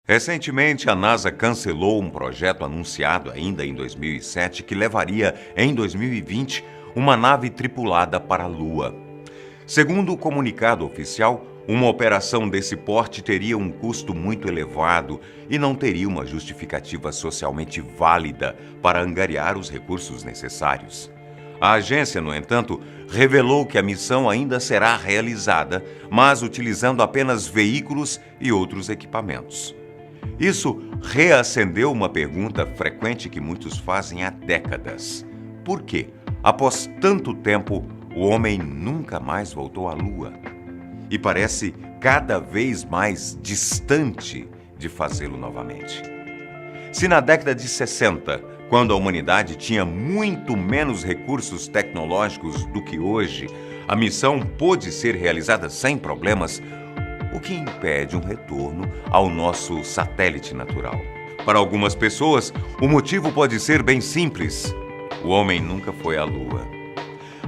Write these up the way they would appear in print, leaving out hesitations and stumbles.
Recentemente, a NASA cancelou um projeto anunciado ainda em 2007 que levaria, em 2020, uma nave tripulada para a Lua. Segundo o comunicado oficial, uma operação desse porte teria um custo muito elevado e não teria uma justificativa socialmente válida para angariar os recursos necessários. A agência, no entanto, revelou que a missão ainda será realizada, mas utilizando apenas veículos e outros equipamentos. Isso reacendeu uma pergunta frequente que muitos fazem há décadas. Por que, após tanto tempo, o homem nunca mais voltou à Lua? E parece cada vez mais distante de fazê-lo novamente. Se na década de 60, quando a humanidade tinha muito menos recursos tecnológicos do que hoje, a missão pôde ser realizada sem problemas, o que impede um retorno ao nosso satélite natural? Para algumas pessoas, o motivo pode ser bem simples. O homem nunca foi à Lua.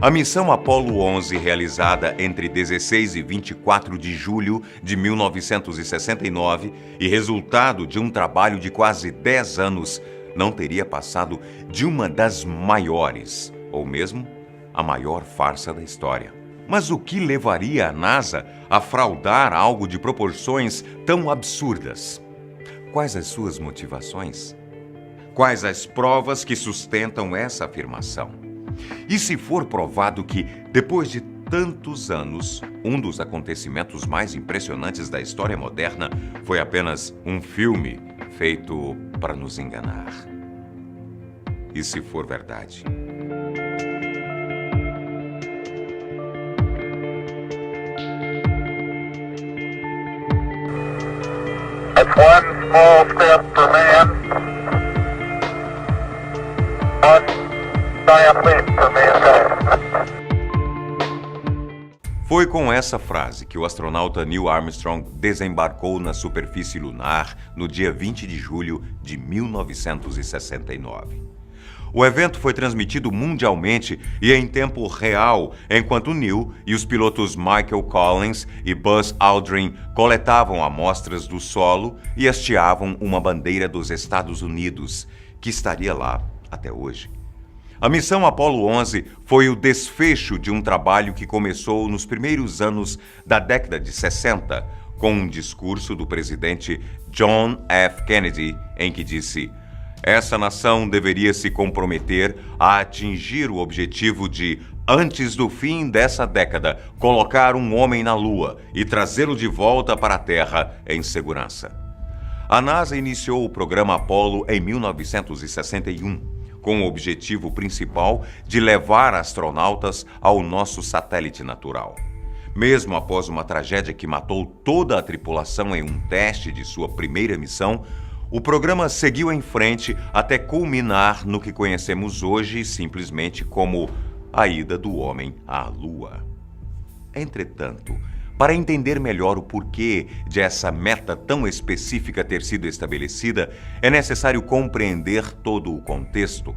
A missão Apollo 11, realizada entre 16 e 24 de julho de 1969 e resultado de um trabalho de quase 10 anos, não teria passado de uma das maiores, ou mesmo a maior farsa da história. Mas o que levaria a NASA a fraudar algo de proporções tão absurdas? Quais as suas motivações? Quais as provas que sustentam essa afirmação? E se for provado que, depois de tantos anos, um dos acontecimentos mais impressionantes da história moderna foi apenas um filme feito para nos enganar? E se for verdade? It's one small step for man, one giant leap for mankind. Foi com essa frase que o astronauta Neil Armstrong desembarcou na superfície lunar no dia 20 de julho de 1969. O evento foi transmitido mundialmente e em tempo real, enquanto Neil e os pilotos Michael Collins e Buzz Aldrin coletavam amostras do solo e hasteavam uma bandeira dos Estados Unidos, que estaria lá até hoje. A missão Apollo 11 foi o desfecho de um trabalho que começou nos primeiros anos da década de 60, com um discurso do presidente John F. Kennedy, em que disse: essa nação deveria se comprometer a atingir o objetivo de, antes do fim dessa década, colocar um homem na Lua e trazê-lo de volta para a Terra em segurança. A NASA iniciou o programa Apollo em 1961, com o objetivo principal de levar astronautas ao nosso satélite natural. Mesmo após uma tragédia que matou toda a tripulação em um teste de sua primeira missão, o programa seguiu em frente até culminar no que conhecemos hoje simplesmente como a ida do homem à Lua. Entretanto, para entender melhor o porquê de essa meta tão específica ter sido estabelecida, é necessário compreender todo o contexto.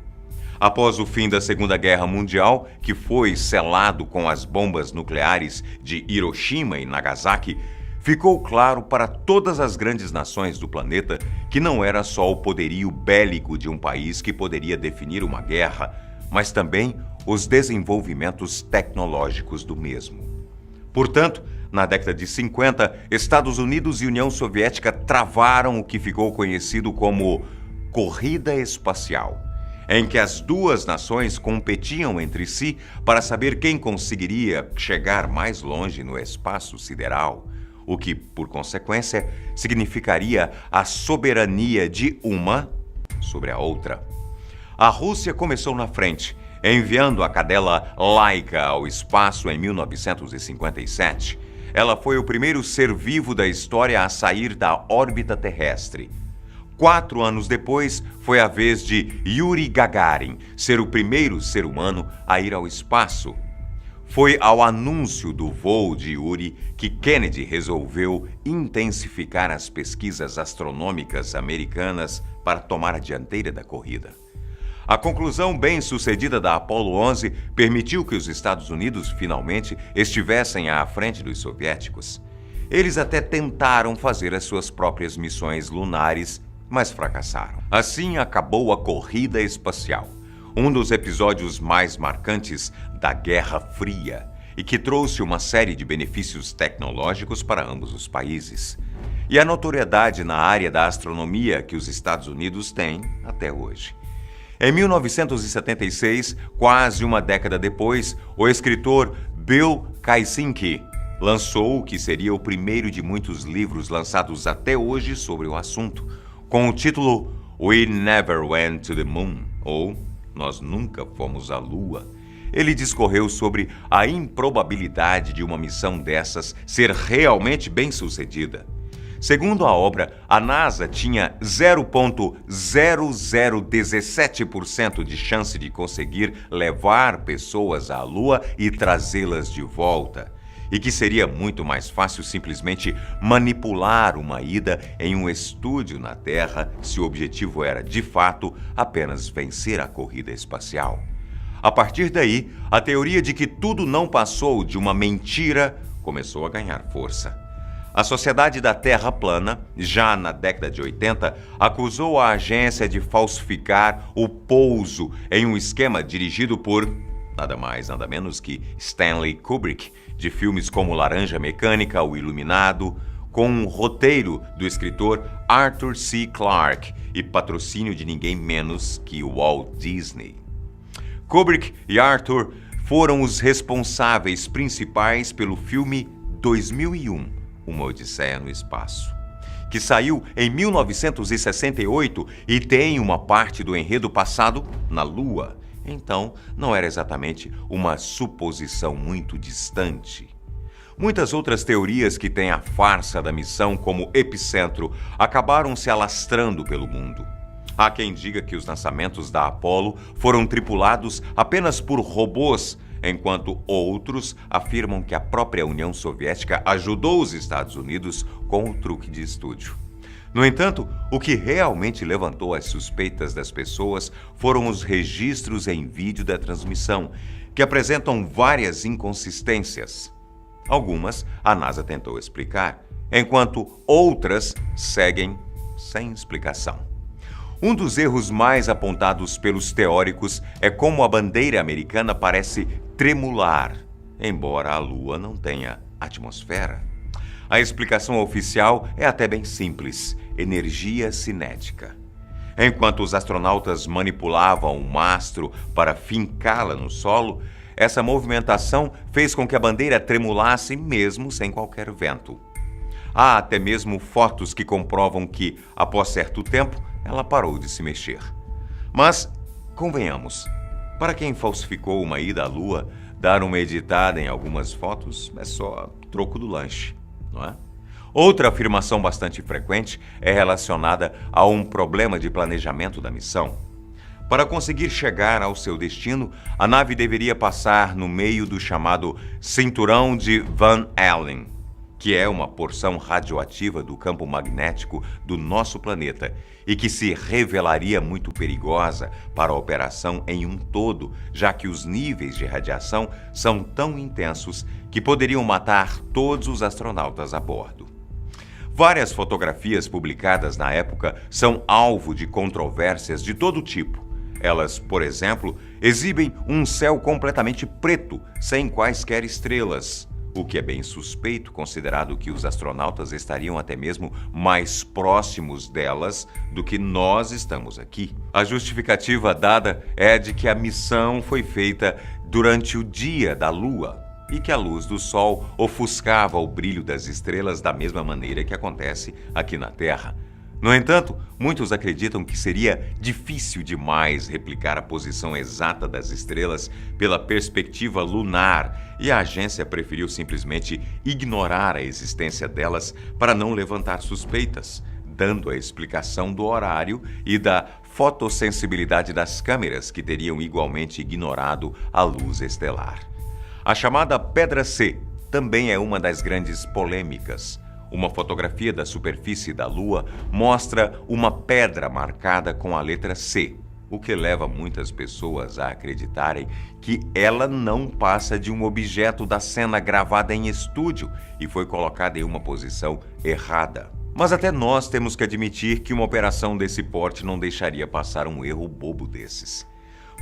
Após o fim da Segunda Guerra Mundial, que foi selado com as bombas nucleares de Hiroshima e Nagasaki, ficou claro para todas as grandes nações do planeta que não era só o poderio bélico de um país que poderia definir uma guerra, mas também os desenvolvimentos tecnológicos do mesmo. Portanto, na década de 50, Estados Unidos e União Soviética travaram o que ficou conhecido como corrida espacial, em que as duas nações competiam entre si para saber quem conseguiria chegar mais longe no espaço sideral, o que, por consequência, significaria a soberania de uma sobre a outra. A Rússia começou na frente, enviando a cadela Laika ao espaço em 1957. Ela foi o primeiro ser vivo da história a sair da órbita terrestre. 4 anos depois, foi a vez de Yuri Gagarin ser o primeiro ser humano a ir ao espaço. Foi ao anúncio do voo de Yuri que Kennedy resolveu intensificar as pesquisas astronômicas americanas para tomar a dianteira da corrida. A conclusão bem-sucedida da Apollo 11 permitiu que os Estados Unidos finalmente estivessem à frente dos soviéticos. Eles até tentaram fazer as suas próprias missões lunares, mas fracassaram. Assim acabou a corrida espacial, um dos episódios mais marcantes da Guerra Fria e que trouxe uma série de benefícios tecnológicos para ambos os países. E a notoriedade na área da astronomia que os Estados Unidos têm até hoje. Em 1976, quase uma década depois, o escritor Bill Kaczynski lançou o que seria o primeiro de muitos livros lançados até hoje sobre o assunto, com o título We Never Went to the Moon, ou Nós Nunca Fomos à Lua. Ele discorreu sobre a improbabilidade de uma missão dessas ser realmente bem-sucedida. Segundo a obra, a NASA tinha 0,0017% de chance de conseguir levar pessoas à Lua e trazê-las de volta, e que seria muito mais fácil simplesmente manipular uma ida em um estúdio na Terra se o objetivo era, de fato, apenas vencer a corrida espacial. A partir daí, a teoria de que tudo não passou de uma mentira começou a ganhar força. A Sociedade da Terra Plana, já na década de 80, acusou a agência de falsificar o pouso em um esquema dirigido por nada mais, nada menos que Stanley Kubrick, de filmes como Laranja Mecânica, O Iluminado, com um roteiro do escritor Arthur C. Clarke e patrocínio de ninguém menos que Walt Disney. Kubrick e Arthur foram os responsáveis principais pelo filme 2001, Uma Odisseia no Espaço, que saiu em 1968 e tem uma parte do enredo passado na Lua. Então, não era exatamente uma suposição muito distante. Muitas outras teorias que têm a farsa da missão como epicentro acabaram se alastrando pelo mundo. Há quem diga que os lançamentos da Apollo foram tripulados apenas por robôs, enquanto outros afirmam que a própria União Soviética ajudou os Estados Unidos com o truque de estúdio. No entanto, o que realmente levantou as suspeitas das pessoas foram os registros em vídeo da transmissão, que apresentam várias inconsistências. Algumas a NASA tentou explicar, enquanto outras seguem sem explicação. Um dos erros mais apontados pelos teóricos é como a bandeira americana parece tremular, embora a Lua não tenha atmosfera. A explicação oficial é até bem simples: energia cinética. Enquanto os astronautas manipulavam o mastro para fincá-la no solo, essa movimentação fez com que a bandeira tremulasse mesmo sem qualquer vento. Há até mesmo fotos que comprovam que, após certo tempo, ela parou de se mexer. Mas, convenhamos, para quem falsificou uma ida à Lua, dar uma editada em algumas fotos é só troco do lanche, não é? Outra afirmação bastante frequente é relacionada a um problema de planejamento da missão. Para conseguir chegar ao seu destino, a nave deveria passar no meio do chamado Cinturão de Van Allen, que é uma porção radioativa do campo magnético do nosso planeta e que se revelaria muito perigosa para a operação em um todo, já que os níveis de radiação são tão intensos que poderiam matar todos os astronautas a bordo. Várias fotografias publicadas na época são alvo de controvérsias de todo tipo. Elas, por exemplo, exibem um céu completamente preto, sem quaisquer estrelas, o que é bem suspeito, considerado que os astronautas estariam até mesmo mais próximos delas do que nós estamos aqui. A justificativa dada é de que a missão foi feita durante o dia da Lua e que a luz do Sol ofuscava o brilho das estrelas da mesma maneira que acontece aqui na Terra. No entanto, muitos acreditam que seria difícil demais replicar a posição exata das estrelas pela perspectiva lunar e a agência preferiu simplesmente ignorar a existência delas para não levantar suspeitas, dando a explicação do horário e da fotossensibilidade das câmeras que teriam igualmente ignorado a luz estelar. A chamada Pedra C também é uma das grandes polêmicas. Uma fotografia da superfície da Lua mostra uma pedra marcada com a letra C, o que leva muitas pessoas a acreditarem que ela não passa de um objeto da cena gravada em estúdio e foi colocada em uma posição errada. Mas até nós temos que admitir que uma operação desse porte não deixaria passar um erro bobo desses.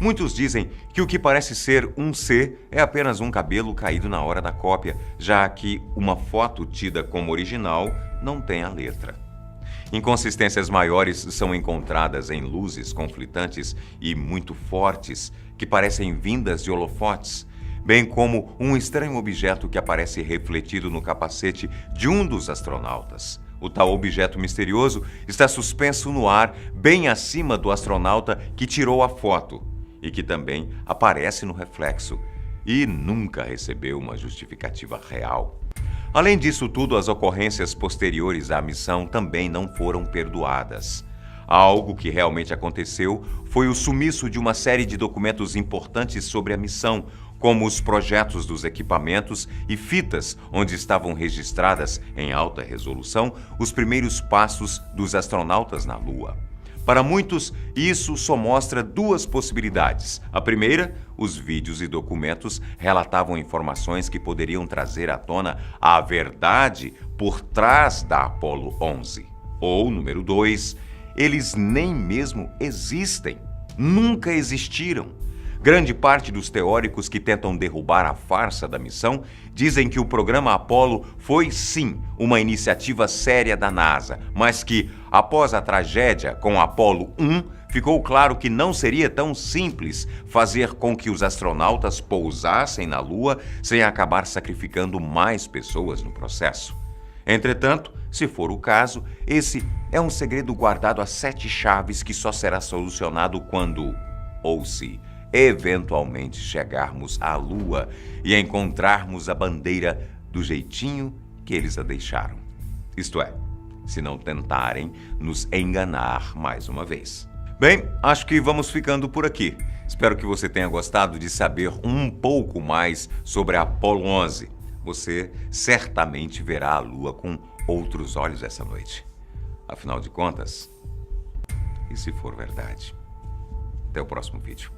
Muitos dizem que o que parece ser um C é apenas um cabelo caído na hora da cópia, já que uma foto tida como original não tem a letra. Inconsistências maiores são encontradas em luzes conflitantes e muito fortes, que parecem vindas de holofotes, bem como um estranho objeto que aparece refletido no capacete de um dos astronautas. O tal objeto misterioso está suspenso no ar, bem acima do astronauta que tirou a foto, e que também aparece no reflexo, e nunca recebeu uma justificativa real. Além disso tudo, as ocorrências posteriores à missão também não foram perdoadas. Algo que realmente aconteceu foi o sumiço de uma série de documentos importantes sobre a missão, como os projetos dos equipamentos e fitas onde estavam registradas em alta resolução os primeiros passos dos astronautas na Lua. Para muitos, isso só mostra duas possibilidades. A primeira, os vídeos e documentos relatavam informações que poderiam trazer à tona a verdade por trás da Apollo 11. Ou, número 2, eles nem mesmo existem. Nunca existiram. Grande parte dos teóricos que tentam derrubar a farsa da missão dizem que o programa Apollo foi, sim, uma iniciativa séria da NASA, mas que, após a tragédia com Apollo 1, ficou claro que não seria tão simples fazer com que os astronautas pousassem na Lua sem acabar sacrificando mais pessoas no processo. Entretanto, se for o caso, esse é um segredo guardado a 7 chaves que só será solucionado quando, ou se, eventualmente chegarmos à Lua e encontrarmos a bandeira do jeitinho que eles a deixaram. Isto é, se não tentarem nos enganar mais uma vez. Bem, acho que vamos ficando por aqui. Espero que você tenha gostado de saber um pouco mais sobre a Apollo 11. Você certamente verá a Lua com outros olhos essa noite. Afinal de contas, e se for verdade? Até o próximo vídeo.